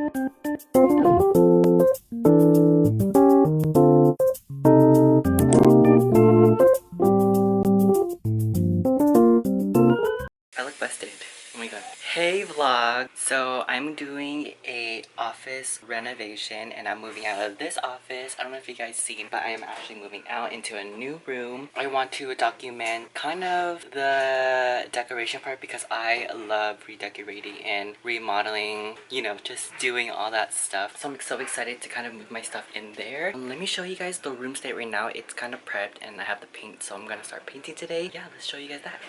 I look busted. Oh my god. Hey vlog! So I'm doing a office renovation and I'm moving out of this office. I don't know if you guys seen, but I am actually moving out into a new room. I want to document kind of the decoration part because I love redecorating and remodeling, you know, just doing all that stuff. So I'm so excited to kind of move my stuff in there. Let me show you guys the room state right now. It's kind of prepped and I have the paint, so I'm gonna start painting today. Yeah, let's show you guys that.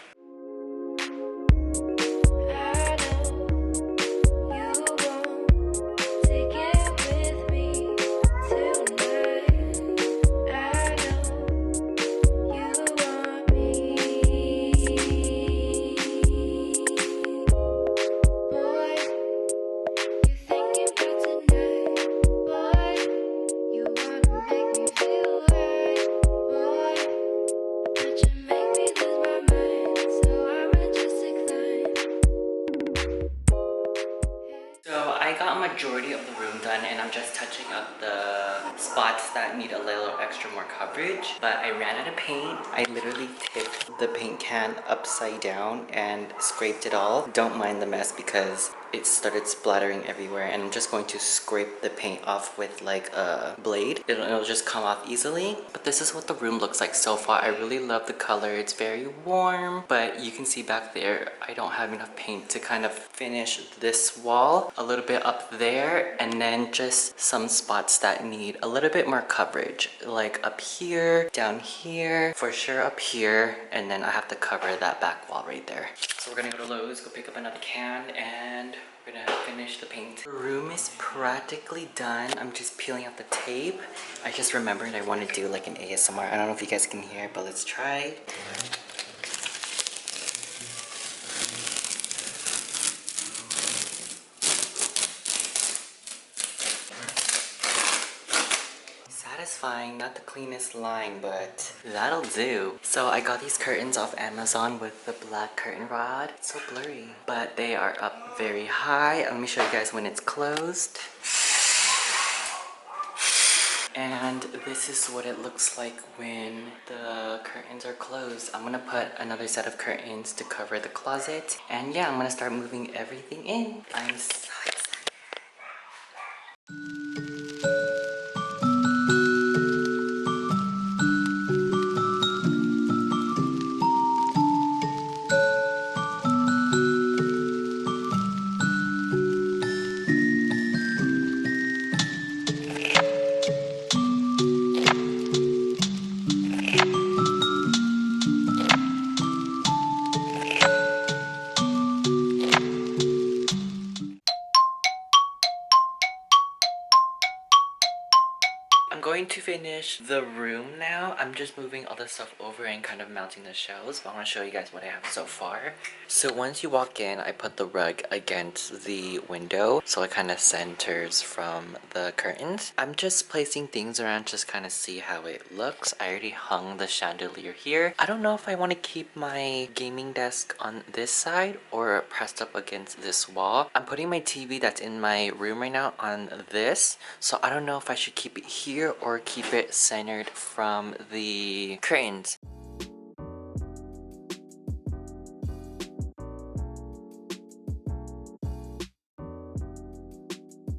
I got a majority of the room done and I'm just touching up the spots that need a little extra more coverage. But I ran out of paint. I literally tipped the paint can upside down and scraped it all. Don't mind the mess because it started splattering everywhere, and I'm just going to scrape the paint off with like a blade. It'll just come off easily. But this is what the room looks like so far. I really love the color. It's very warm, but you can see back there I don't have enough paint to kind of finish this wall. A little bit up there, and then just some spots that need a little bit more coverage, like up here, down here, for sure up here, and then I have to cover that back wall right there. So we're gonna go to Lowe's, go pick up another can, and we're gonna finish the paint. The room is practically done. I'm just peeling off the tape. I just remembered I want to do like an ASMR. I don't know if you guys can hear, but let's try. Satisfying, not the cleanest line, but that'll do. So I got these curtains off Amazon with the black curtain rod. It's so blurry, but they are up very high. Let me show you guys when it's closed. And this is what it looks like when the curtains are closed. I'm gonna put another set of curtains to cover the closet. And yeah, I'm gonna start moving everything in. I'm so excited. I'm going to finish the room now. I'm just moving all the stuff over and kind of mounting the shelves, but I want to show you guys what I have so far. So once you walk in, I put the rug against the window so it kind of centers from the curtains. I'm just placing things around, just kind of see how it looks. I already hung the chandelier here. I don't know if I want to keep my gaming desk on this side or pressed up against this wall. I'm putting my TV that's in my room right now on this, so I don't know if I should keep it here or keep it centered from the curtains.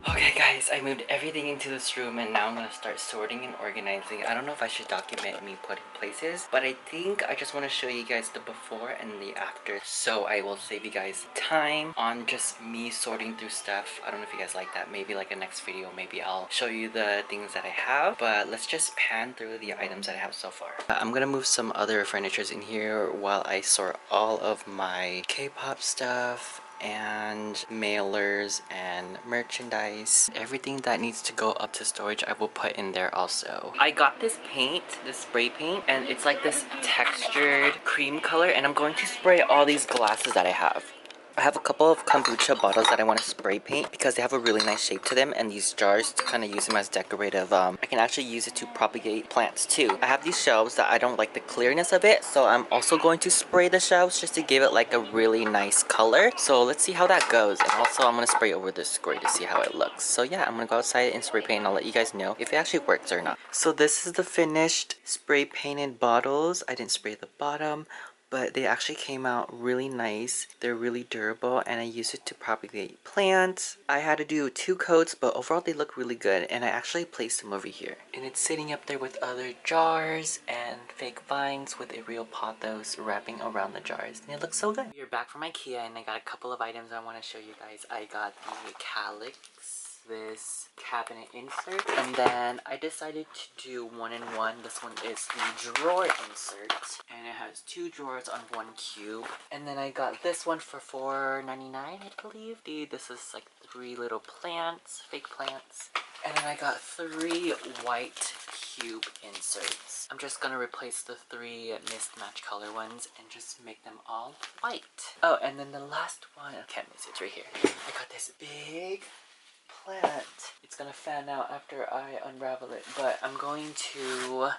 Okay guys, I moved everything into this room and now I'm gonna start sorting and organizing. I don't know if I should document me putting places, but I think I just want to show you guys the before and the after, so I will save you guys time on just me sorting through stuff. I don't know if you guys like that. Maybe like a next video, maybe I'll show you the things that I have, but let's just pan through the items that I have so far. I'm gonna move some other furnitures in here while I sort all of my K-pop stuff and mailers and merchandise. Everything that needs to go up to storage I will put in there also. I got this paint, this spray paint, and it's like this textured cream color, and I'm going to spray all these glasses that I have. I have a couple of kombucha bottles that I want to spray paint because they have a really nice shape to them, and these jars to kind of use them as decorative. I can actually use it to propagate plants too. I have these shelves that I don't like the clearness of it, so I'm also going to spray the shelves just to give it like a really nice color. So let's see how that goes, and also I'm going to spray over this gray to see how it looks. So yeah, I'm going to go outside and spray paint, and I'll let you guys know if it actually works or not. So this is the finished spray painted bottles. I didn't spray the bottom, but they actually came out really nice. They're really durable, and I use it to propagate plants. I had to do 2 coats, but overall they look really good, and I actually placed them over here. And it's sitting up there with other jars and fake vines with a real pothos wrapping around the jars, and it looks so good. We're back from IKEA, and I got a couple of items I want to show you guys. I got the calyx, this cabinet insert, and then I decided to do 1-in-1. This one is the drawer insert, and it has 2 drawers on 1 cube. And then I got this one for $4.99, I believe. This is like 3 little plants, fake plants. And then I got 3 white cube inserts. I'm just gonna replace the 3 mismatched color ones and just make them all white. Oh, and then the last one, I can't miss it, it's right here. I got this big plant. It's gonna fan out after I unravel it, but I'm going to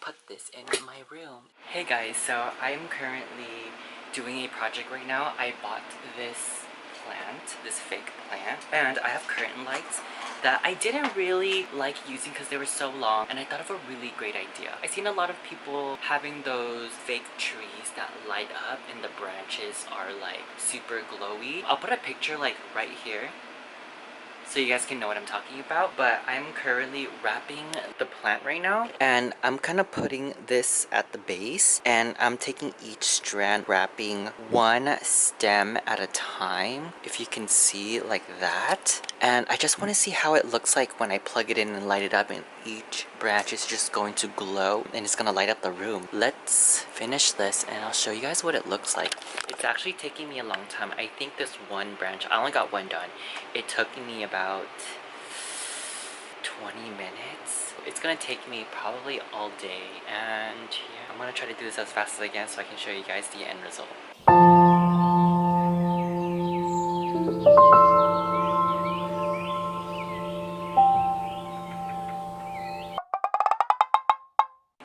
put this in my room. Hey guys, so I'm currently doing a project right now. I bought this plant, this fake plant, and I have curtain lights that I didn't really like using because they were so long, and I thought of a really great idea. I've seen a lot of people having those fake trees that light up and the branches are like super glowy. I'll put a picture like right here so you guys can know what I'm talking about. But I'm currently wrapping the plant right now, and I'm kind of putting this at the base, and I'm taking each strand, wrapping 1 stem at a time, if you can see, like that. And I just want to see how it looks like when I plug it in and light it up, and each branch is just going to glow and it's gonna light up the room. Let's finish this and I'll show you guys what it looks like. It's actually taking me a long time. I think this one branch, I only got 1 done. It took me about 20 minutes. It's gonna take me probably all day, and yeah, I'm gonna try to do this as fast as I can so I can show you guys the end result.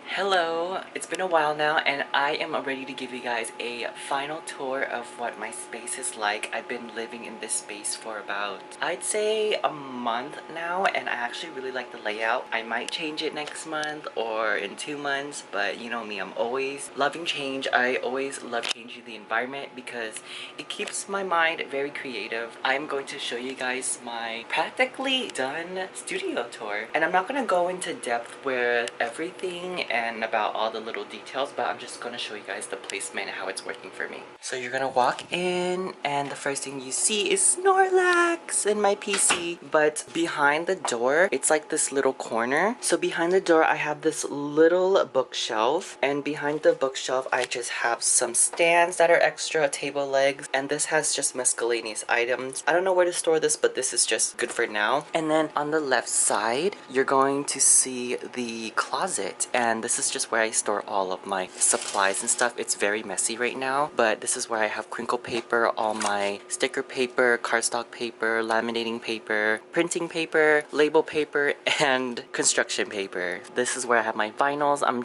Hello! It's been a while now, and I am ready to give you guys a final tour of what my space is like. I've been living in this space for about, I'd say, a month now, and I actually really like the layout. I might change it next month or in 2 months, but you know me, I'm always loving change. I always love changing the environment because it keeps my mind very creative. I'm going to show you guys my practically done studio tour, and I'm not going to go into depth with everything and about all the little details, but I'm just gonna show you guys the placement and how it's working for me. So you're gonna walk in, and the first thing you see is Snorlax and my PC. But behind the door, it's like this little corner. So behind the door, I have this little bookshelf, and behind the bookshelf, I just have some stands that are extra, table legs, and this has just miscellaneous items. I don't know where to store this, but this is just good for now. And then on the left side, you're going to see the closet, and this is just where I store all of my supplies and stuff. It's very messy right now, but this is where I have crinkle paper, all my sticker paper, cardstock paper, laminating paper, printing paper, label paper, and construction paper. This is where I have my vinyls. I'm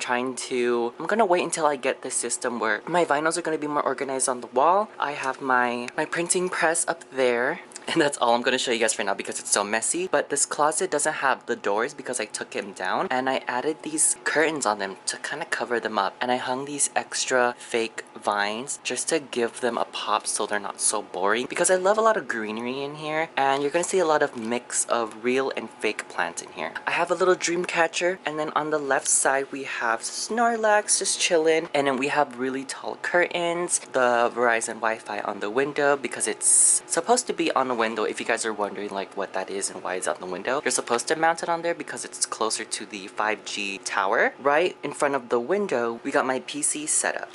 gonna wait until I get the system where my vinyls are gonna be more organized on the wall. I have my printing press up there. And that's all I'm going to show you guys for now because it's so messy. But this closet doesn't have the doors because I took them down, and I added these curtains on them to kind of cover them up. And I hung these extra fake vines just to give them a pop so they're not so boring, because I love a lot of greenery in here, and you're going to see a lot of mix of real and fake plants in here. I have a little dream catcher, and then on the left side we have Snorlax just chilling, and then we have really tall curtains, the Verizon Wi-Fi on the window because it's supposed to be on a window, if you guys are wondering like what that is and why it's out the window, you're supposed to mount it on there because it's closer to the 5G tower. Right in front of the window, we got my PC set up.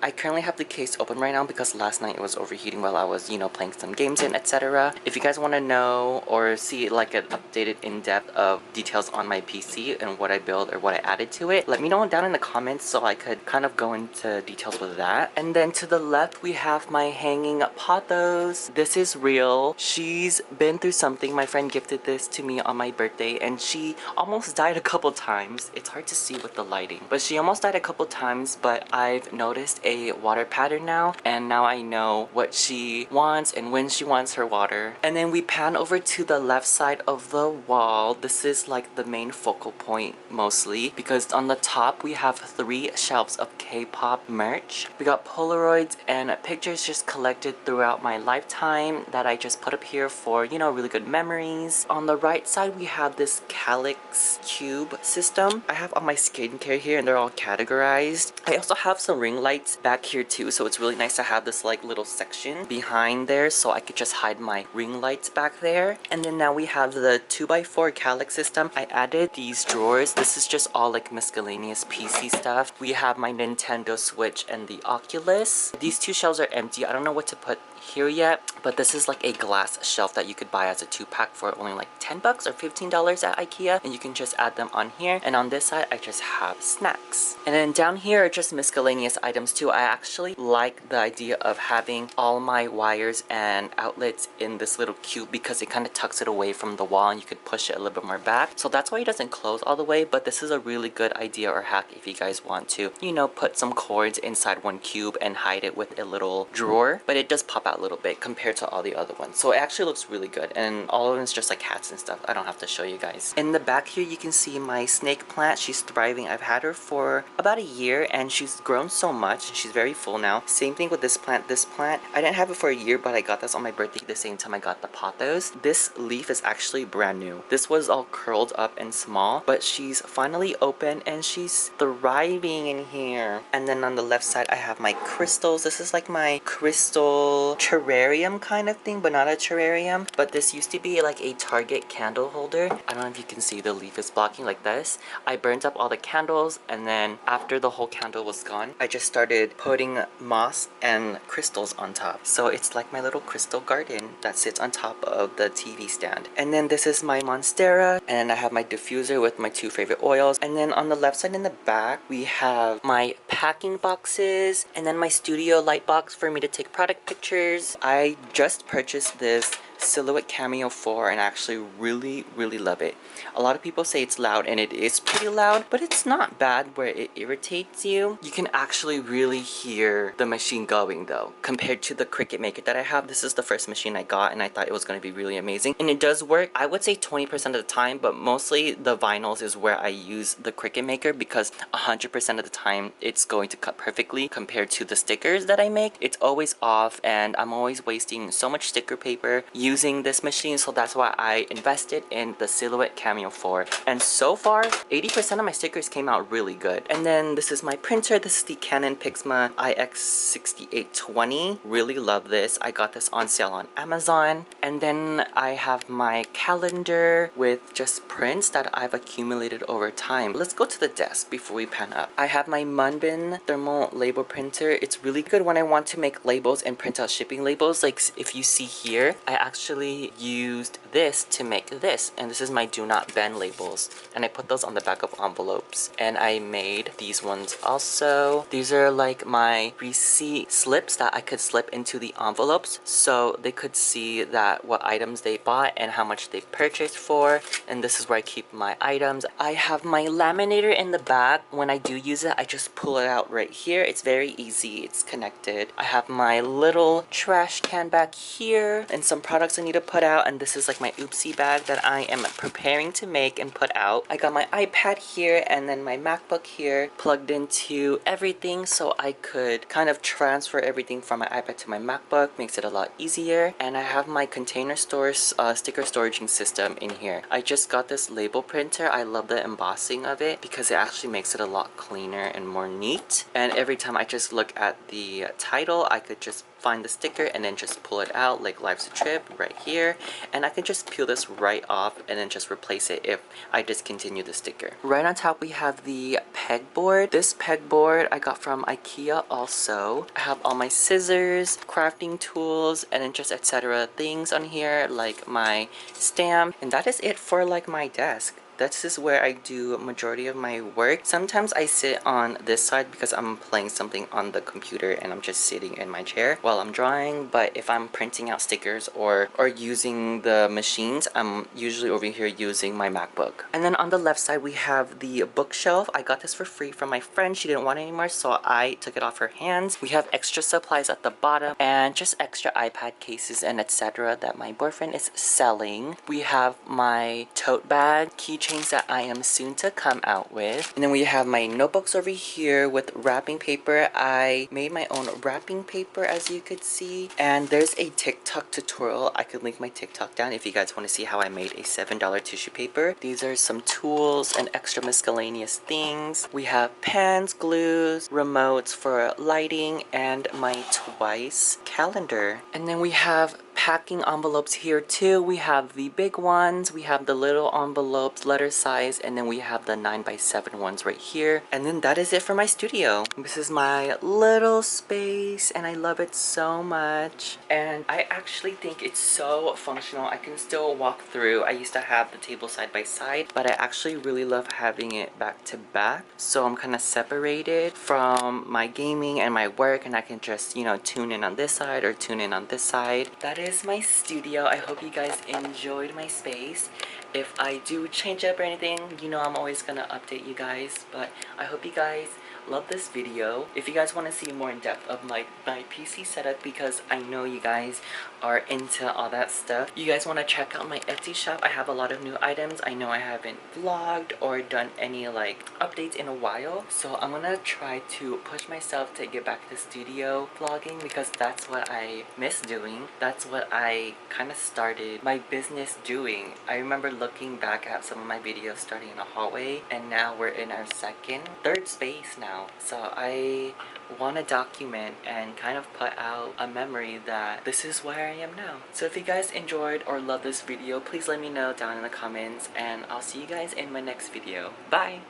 I currently have the case open right now because last night it was overheating while I was, you know, playing some games in, etc. If you guys want to know or see like an updated in-depth of details on my PC and what I built or what I added to it, let me know down in the comments so I could kind of go into details with that. And then to the left, we have my hanging pothos. This is real. She's been through something. My friend gifted this to me on my birthday and she almost died a couple times. It's hard to see with the lighting, but she almost died a couple times, but I've noticed a water pattern now, and now I know what she wants and when she wants her water. And then we pan over to the left side of the wall. This is like the main focal point mostly because on the top we have 3 shelves of K-pop merch. We got Polaroids and pictures just collected throughout my lifetime that I just put up here for, you know, really good memories. On the right side we have this Calyx cube system. I have all my skincare here and they're all categorized. I also have some ring lights back here too, so it's really nice to have this like little section behind there so I could just hide my ring lights back there. And then now we have the 2x4 Calyx system. I added these drawers. This is just all like miscellaneous PC stuff. We have my Nintendo Switch and the Oculus. These 2 shelves are empty. I don't know what to put here yet, but this is like a glass shelf that you could buy as a 2-pack for only like 10 bucks or $15 at IKEA, and you can just add them on here. And on this side I just have snacks, and then down here are just miscellaneous items too. I actually like the idea of having all my wires and outlets in this little cube because it kind of tucks it away from the wall and you could push it a little bit more back, so that's why it doesn't close all the way. But this is a really good idea or hack if you guys want to, you know, put some cords inside one cube and hide it with a little drawer, but it does pop out a little bit compared to all the other ones, so it actually looks really good. And all of them is just like hats and stuff. I don't have to show you guys. In the back here you can see my snake plant. She's thriving. I've had her for about a year and she's grown so much and she's very full now. Same thing with this plant. This plant, I didn't have it for a year, but I got this on my birthday the same time I got the pothos. This leaf is actually brand new. This was all curled up and small, but she's finally open and she's thriving in here. And then on the left side I have my crystals. This is like my crystal terrarium kind of thing, but not a terrarium. But this used to be like a Target candle holder. I don't know if you can see, the leaf is blocking like this. I burnt up all the candles, and then after the whole candle was gone, I just started putting moss and crystals on top. So it's like my little crystal garden that sits on top of the TV stand. And then this is my Monstera, and I have my diffuser with my 2 favorite oils. And then on the left side in the back, we have my packing boxes, and then my studio light box for me to take product pictures. I just purchased this Silhouette Cameo 4 and I actually really love it. A lot of people say it's loud, and it is pretty loud, but it's not bad where it irritates you. You can actually really hear the machine going though. Compared to the Cricut Maker that I have, this is the first machine I got and I thought it was going to be really amazing. And it does work, I would say 20% of the time, but mostly the vinyls is where I use the Cricut Maker because 100% of the time it's going to cut perfectly. Compared to the stickers that I make, it's always off and I'm always wasting so much sticker paper using this machine, so that's why I invested in the Silhouette Cameo 4. And so far, 80% of my stickers came out really good. And then this is my printer. This is the Canon Pixma IX6820. Really love this. I got this on sale on Amazon. And then I have my calendar with just prints that I've accumulated over time. Let's go to the desk before we pan up. I have my Munbin thermal label printer. It's really good when I want to make labels and print out shipping labels. Like if you see here, I actually used this to make this, and this is my do not bend labels, and I put those on the back of envelopes. And I made these ones also. These are like my receipt slips that I could slip into the envelopes so they could see that what items they bought and how much they purchased for. And this is where I keep my items. I have my laminator in the back. When I do use it, I just pull it out right here. It's very easy. It's connected. I have my little trash can back here and some products I need to put out, and this is like my oopsie bag that I am preparing to make and put out. I got my iPad here and then my MacBook here plugged into everything so I could kind of transfer everything from my iPad to my MacBook. Makes it a lot easier. And I have my container store sticker storaging system in here. I just got this label printer. I love the embossing of it because it actually makes it a lot cleaner and more neat. And every time I just look at the title, I could just find the sticker and then just pull it out, like life's a trip right here, and I can just peel this right off and then just replace it if I discontinue the sticker. Right on top we have the pegboard. This pegboard I got from IKEA also. I have all my scissors, crafting tools, and then just etc. things on here like my stamp, and that is it for like my desk. This is where I do majority of my work. Sometimes I sit on this side because I'm playing something on the computer and I'm just sitting in my chair while I'm drawing. But if I'm printing out stickers or using the machines, I'm usually over here using my MacBook. And then on the left side, we have the bookshelf. I got this for free from my friend. She didn't want it anymore, so I took it off her hands. We have extra supplies at the bottom and just extra iPad cases and etc. that my boyfriend is selling. We have my tote bag, keychains that I am soon to come out with. And then we have my notebooks over here with wrapping paper. I made my own wrapping paper, as you could see. And there's a TikTok tutorial. I could link my TikTok down if you guys want to see how I made a $7 tissue paper. These are some tools and extra miscellaneous things. We have pens, glues, remotes for lighting, and my twice calendar. And then we have packing envelopes here too. We have the big ones, we have the little envelopes, letter size, and then we have the 9x7 ones right here. And then that is it for my studio. This is my little space and I love it so much. And I actually think it's so functional. I can still walk through. I used to have the table side by side, but I actually really love having it back to back. So I'm kind of separated from my gaming and my work, and I can just, you know, tune in on this side or tune in on this side. That is my studio. I hope you guys enjoyed my space. If I do change up or anything, you know I'm always gonna update you guys, but I hope you guys love this video. If you guys want to see more in depth of my PC setup, because I know you guys are into all that stuff, you guys want to check out my Etsy shop. I have a lot of new items. I know I haven't vlogged or done any like updates in a while, so I'm gonna try to push myself to get back to studio vlogging, because that's what I miss doing. That's what I kind of started my business doing. I remember looking back at some of my videos starting in a hallway, and now we're in our third space now. So I want to document and kind of put out a memory that this is where I am now. So if you guys enjoyed or love this video, please let me know down in the comments, and I'll see you guys in my next video. Bye!